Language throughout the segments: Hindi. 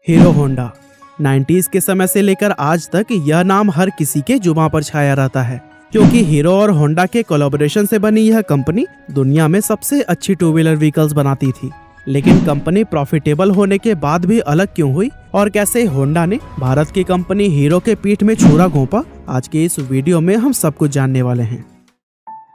हीरो होंडा 90s के समय से लेकर आज तक यह नाम हर किसी के जुबान पर छाया रहता है, क्योंकि हीरो और होंडा के कोलैबोरेशन से बनी यह कंपनी दुनिया में सबसे अच्छी टू व्हीलर व्हीकल्स बनाती थी। लेकिन कंपनी प्रॉफिटेबल होने के बाद भी अलग क्यों हुई और कैसे होंडा ने भारत की कंपनी हीरो के पीठ में छुरा घोंपा, आज के इस वीडियो में हम सब कुछ जानने वाले हैं।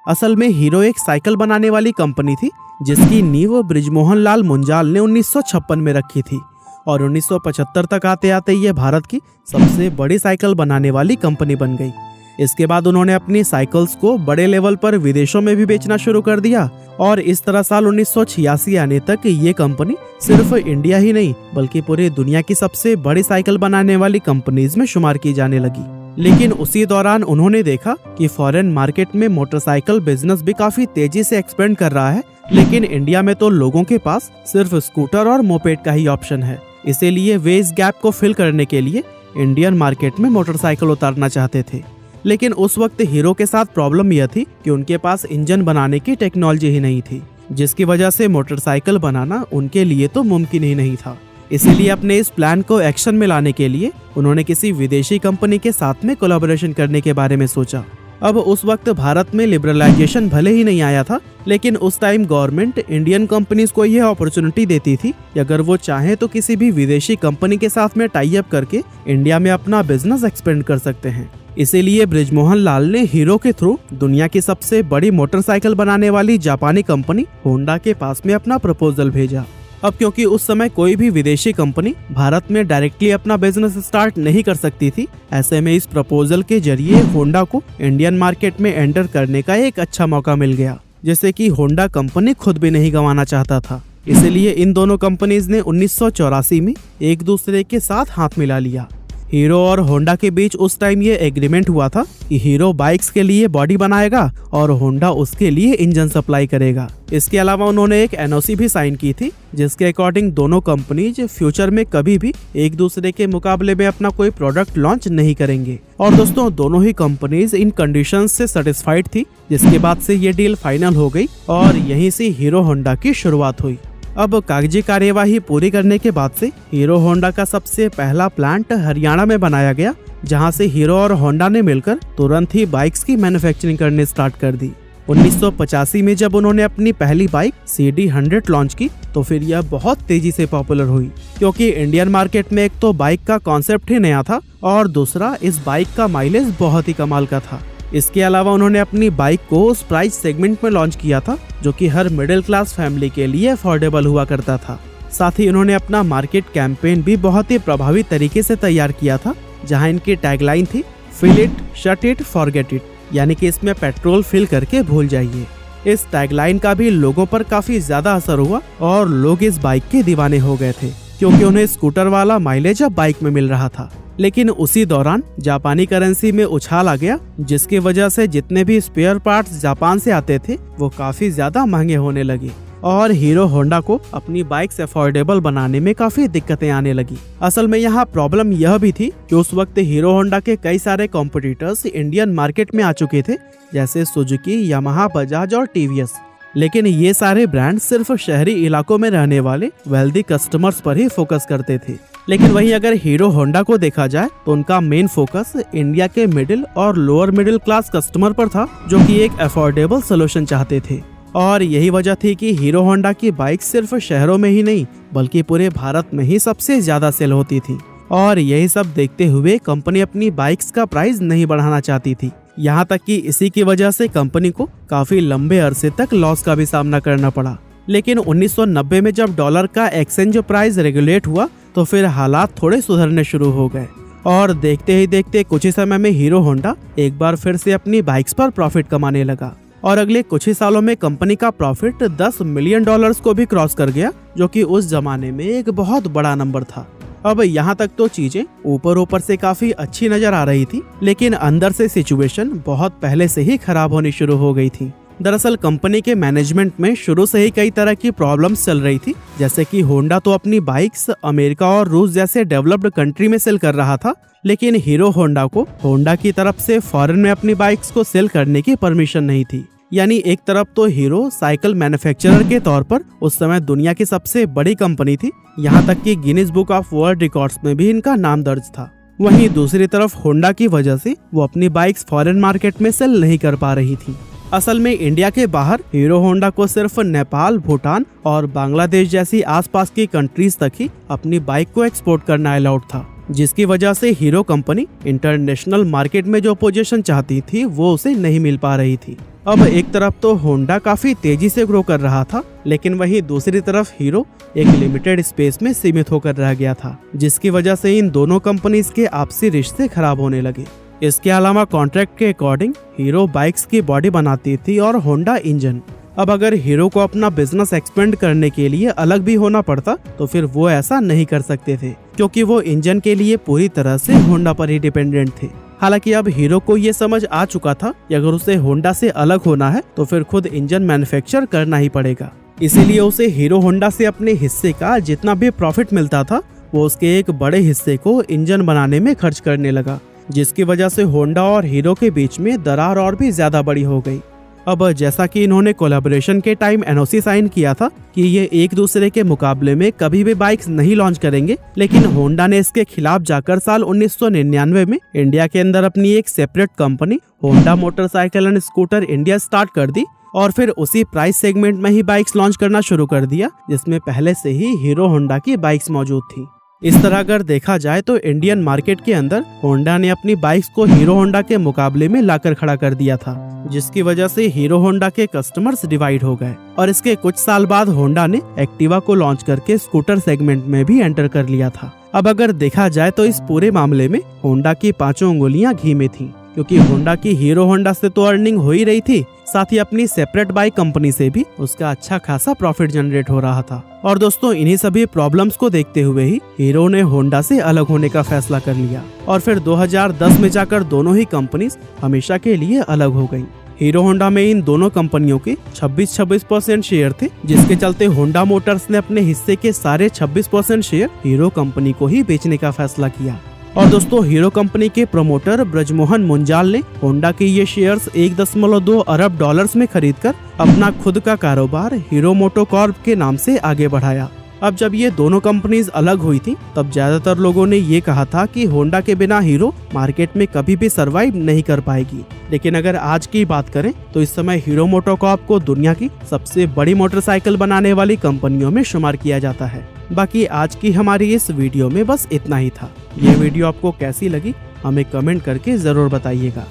असल में हीरो एक साइकिल बनाने वाली कंपनी थी जिसकी नींव बृजमोहन लाल मुंजाल ने 1956 में रखी थी और 1975 तक आते आते ये भारत की सबसे बड़ी साइकिल बनाने वाली कंपनी बन गई। इसके बाद उन्होंने अपनी साइकिल्स को बड़े लेवल पर विदेशों में भी बेचना शुरू कर दिया और इस तरह साल 1986 आने तक ये कंपनी सिर्फ इंडिया ही नहीं बल्कि पूरी दुनिया की सबसे बड़ी साइकिल बनाने वाली कंपनीज में शुमार की जाने लगी। लेकिन उसी दौरान उन्होंने देखा कि फॉरेन मार्केट में मोटरसाइकिल बिजनेस भी काफी तेजी से एक्सपेंड कर रहा है, लेकिन इंडिया में तो लोगों के पास सिर्फ स्कूटर और मोपेड का ही ऑप्शन है। इसीलिए वे इस गैप को फिल करने के लिए इंडियन मार्केट में मोटरसाइकिल उतारना चाहते थे। लेकिन उस वक्त हीरो के साथ प्रॉब्लम यह थी कि उनके पास इंजन बनाने की टेक्नोलॉजी ही नहीं थी, जिसकी वजह से मोटरसाइकिल बनाना उनके लिए तो मुमकिन ही नहीं था। इसीलिए अपने इस प्लान को एक्शन में लाने के लिए उन्होंने किसी विदेशी कंपनी के साथ में कोलैबोरेशन करने के बारे में सोचा। अब उस वक्त भारत में लिबरलाइजेशन भले ही नहीं आया था, लेकिन उस टाइम गवर्नमेंट इंडियन कंपनीज को यह अपॉर्चुनिटी देती थी कि अगर वो चाहे तो किसी भी विदेशी कंपनी के साथ में टाई अप करके इंडिया में अपना बिजनेस एक्सपेंड कर सकते हैं। इसीलिए बृजमोहन लाल ने हीरो के थ्रू दुनिया की सबसे बड़ी मोटरसाइकिल बनाने वाली जापानी कंपनी होंडा के पास में अपना प्रपोजल भेजा। अब क्योंकि उस समय कोई भी विदेशी कंपनी भारत में डायरेक्टली अपना बिजनेस स्टार्ट नहीं कर सकती थी, ऐसे में इस प्रपोजल के जरिए होंडा को इंडियन मार्केट में एंटर करने का एक अच्छा मौका मिल गया, जैसे कि होंडा कंपनी खुद भी नहीं गंवाना चाहता था। इसलिए इन दोनों कंपनीज ने 1984 में एक दूसरे के साथ हाथ मिला लिया। हीरो और होंडा के बीच उस टाइम ये एग्रीमेंट हुआ था कि हीरो बाइक्स के लिए बॉडी बनाएगा और होंडा उसके लिए इंजन सप्लाई करेगा। इसके अलावा उन्होंने एक एनओसी भी साइन की थी जिसके अकॉर्डिंग दोनों कंपनीज फ्यूचर में कभी भी एक दूसरे के मुकाबले में अपना कोई प्रोडक्ट लॉन्च नहीं करेंगे। और दोस्तों, दोनों ही कंपनीज इन कंडीशंस से सेटिस्फाइड थी, जिसके बाद से ये डील फाइनल हो गई और यहीं से हीरो होंडा की शुरुआत हुई। अब कागजी कार्यवाही पूरी करने के बाद से हीरो होंडा का सबसे पहला प्लांट हरियाणा में बनाया गया, जहां से हीरो और होंडा ने मिलकर तुरंत ही बाइक्स की मैन्युफैक्चरिंग करने स्टार्ट कर दी। 1985 में जब उन्होंने अपनी पहली बाइक CD100 लॉन्च की तो फिर यह बहुत तेजी से पॉपुलर हुई, क्योंकि इंडियन मार्केट में एक तो बाइक का कॉन्सेप्ट ही नया था और दूसरा इस बाइक का माइलेज बहुत ही कमाल का था। इसके अलावा उन्होंने अपनी बाइक को उस प्राइस सेगमेंट में लॉन्च किया था जो कि हर मिडिल क्लास फैमिली के लिए अफोर्डेबल हुआ करता था। साथ ही उन्होंने अपना मार्केट कैंपेन भी बहुत ही प्रभावी तरीके से तैयार किया था, जहां इनकी टैगलाइन थी fill it, shut it, forget it, यानी कि इसमें पेट्रोल फिल करके भूल जाइए। इस टैगलाइन का भी लोगों पर काफी ज्यादा असर हुआ और लोग इस बाइक के दीवाने हो गए थे, क्योंकि उन्हें स्कूटर वाला माइलेज अब बाइक में मिल रहा था। लेकिन उसी दौरान जापानी करेंसी में उछाल आ गया, जिसकी वजह से जितने भी स्पेयर पार्ट्स जापान से आते थे वो काफी ज्यादा महंगे होने लगे और हीरो होंडा को अपनी बाइक्स अफोर्डेबल बनाने में काफी दिक्कतें आने लगी। असल में यहाँ प्रॉब्लम यह भी थी कि उस वक्त हीरो होंडा के कई सारे कॉम्पिटिटर्स इंडियन मार्केट में आ चुके थे, जैसे सुजुकी, यामाहा, बजाज और टीवीएस। लेकिन ये सारे ब्रांड सिर्फ शहरी इलाकों में रहने वाले वेल्दी कस्टमर्स पर ही फोकस करते थे। लेकिन वहीं अगर हीरो होंडा को देखा जाए तो उनका मेन फोकस इंडिया के मिडिल और लोअर मिडिल क्लास कस्टमर पर था, जो कि एक अफोर्डेबल सोल्यूशन चाहते थे। और यही वजह थी कि हीरो होंडा की बाइक सिर्फ शहरों में ही नहीं बल्कि पूरे भारत में ही सबसे ज्यादा सेल होती थी। और यही सब देखते हुए कंपनी अपनी बाइक्स का प्राइस नहीं बढ़ाना चाहती थी, यहाँ तक कि इसी की वजह से कंपनी को काफी लंबे अरसे तक लॉस का भी सामना करना पड़ा। लेकिन 1990 में जब डॉलर का एक्सचेंज प्राइस रेगुलेट हुआ तो फिर हालात थोड़े सुधरने शुरू हो गए और देखते ही देखते कुछ ही समय में हीरो होंडा एक बार फिर से अपनी बाइक्स पर प्रॉफिट कमाने लगा और अगले कुछ ही सालों में कंपनी का प्रॉफिट $10 मिलियन को भी क्रॉस कर गया, जो कि उस जमाने में एक बहुत बड़ा नंबर था। अब यहाँ तक तो चीजें ऊपर से काफी अच्छी नजर आ रही थी, लेकिन अंदर से सिचुएशन बहुत पहले से ही खराब होनी शुरू हो गई थी। दरअसल कंपनी के मैनेजमेंट में शुरू से ही कई तरह की प्रॉब्लम्स चल रही थी, जैसे कि होंडा तो अपनी बाइक्स अमेरिका और रूस जैसे डेवलप्ड कंट्री में सेल कर रहा था, लेकिन हीरो होंडा को होंडा की तरफ से फॉरेन में अपनी बाइक्स को सेल करने की परमिशन नहीं थी। यानी एक तरफ तो हीरो साइकिल मैन्युफैक्चरर के तौर पर उस समय दुनिया की सबसे बड़ी कंपनी थी, यहाँ तक कि Guinness book of world records में भी इनका नाम दर्ज था। वहीं दूसरी तरफ होंडा की वजह से वो अपनी बाइक्स फॉरेन मार्केट में सेल नहीं कर पा रही थी। असल में इंडिया के बाहर हीरो होंडा को सिर्फ नेपाल, भूटान और बांग्लादेश जैसी आसपास की कंट्रीज तक ही अपनी बाइक को एक्सपोर्ट करना अलाउड था, जिसकी वजह से हीरो कंपनी इंटरनेशनल मार्केट में जो पोजीशन चाहती थी वो उसे नहीं मिल पा रही थी। अब एक तरफ तो होंडा काफी तेजी से ग्रो कर रहा था, लेकिन वहीं दूसरी तरफ हीरो एक लिमिटेड स्पेस में सीमित होकर रह गया था, जिसकी वजह से इन दोनों कंपनीज के आपसी रिश्ते खराब होने लगे। इसके अलावा कॉन्ट्रैक्ट के अकॉर्डिंग हीरो बाइक्स की बॉडी बनाती थी और होंडा इंजन। अब अगर हीरो को अपना बिजनेस एक्सपेंड करने के लिए अलग भी होना पड़ता तो फिर वो ऐसा नहीं कर सकते थे, क्योंकि वो इंजन के लिए पूरी तरह से होंडा पर ही डिपेंडेंट थे। हालांकि अब हीरो को ये समझ आ चुका था कि अगर उसे होंडा से अलग होना है तो फिर खुद इंजन मैन्युफैक्चर करना ही पड़ेगा। इसीलिए उसे हीरो होंडा से अपने हिस्से का जितना भी प्रॉफिट मिलता था वो उसके एक बड़े हिस्से को इंजन बनाने में खर्च करने लगा, जिसकी वजह से होंडा और हीरो के बीच में दरार और भी ज्यादा बड़ी हो गई। अब जैसा कि इन्होंने कोलैबोरेशन के टाइम एनओसी साइन किया था कि ये एक दूसरे के मुकाबले में कभी भी बाइक्स नहीं लॉन्च करेंगे, लेकिन होंडा ने इसके खिलाफ जाकर साल 1999 में इंडिया के अंदर अपनी एक separate company Honda motorcycle and scooter India start कर दी और फिर उसी प्राइस सेगमेंट में ही बाइक्स लॉन्च करना शुरू कर दिया, जिसमें पहले से ही हीरो होंडा की बाइक्स मौजूद थी। इस तरह अगर देखा जाए तो इंडियन मार्केट के अंदर होंडा ने अपनी बाइक्स को हीरो होंडा के मुकाबले में लाकर खड़ा कर दिया था, जिसकी वजह से हीरो होंडा के कस्टमर्स डिवाइड हो गए और इसके कुछ साल बाद होंडा ने एक्टिवा को लॉन्च करके स्कूटर सेगमेंट में भी एंटर कर लिया था। अब अगर देखा जाए तो इस पूरे मामले में होंडा की पांचों उंगलियां घी में थी, क्योंकि होंडा की हीरो होंडा से तो अर्निंग हो ही रही थी, साथ ही अपनी सेपरेट बाइक कंपनी से भी उसका अच्छा खासा प्रॉफिट जनरेट हो रहा था। और दोस्तों इन्हीं सभी प्रॉब्लम्स को देखते हुए ही हीरो ने होंडा से अलग होने का फैसला कर लिया और फिर 2010 में जाकर दोनों ही कंपनीज हमेशा के लिए अलग हो गयी। हीरो होंडा में इन दोनों कंपनियों के 26% शेयर थे, जिसके चलते होंडा मोटर्स ने अपने हिस्से के सारे 26% शेयर हीरो कंपनी को ही बेचने का फैसला किया। और दोस्तों हीरो कंपनी के प्रमोटर ब्रजमोहन मुंजाल ने होंडा के ये शेयर्स 1.2 अरब डॉलर्स में खरीदकर अपना खुद का कारोबार हीरो मोटोकॉर्प के नाम से आगे बढ़ाया। अब जब ये दोनों कंपनीज अलग हुई थी तब ज्यादातर लोगों ने ये कहा था कि होंडा के बिना हीरो मार्केट में कभी भी सरवाइव नहीं कर पाएगी, लेकिन अगर आज की बात करें तो इस समय हीरो मोटोकॉर्प को दुनिया की सबसे बड़ी मोटरसाइकिल बनाने वाली कंपनियों में शुमार किया जाता है। बाकी आज की हमारी इस वीडियो में बस इतना ही था। ये वीडियो आपको कैसी लगी हमें कमेंट करके जरूर बताइएगा।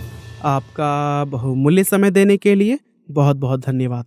आपका बहुमूल्य समय देने के लिए बहुत बहुत धन्यवाद।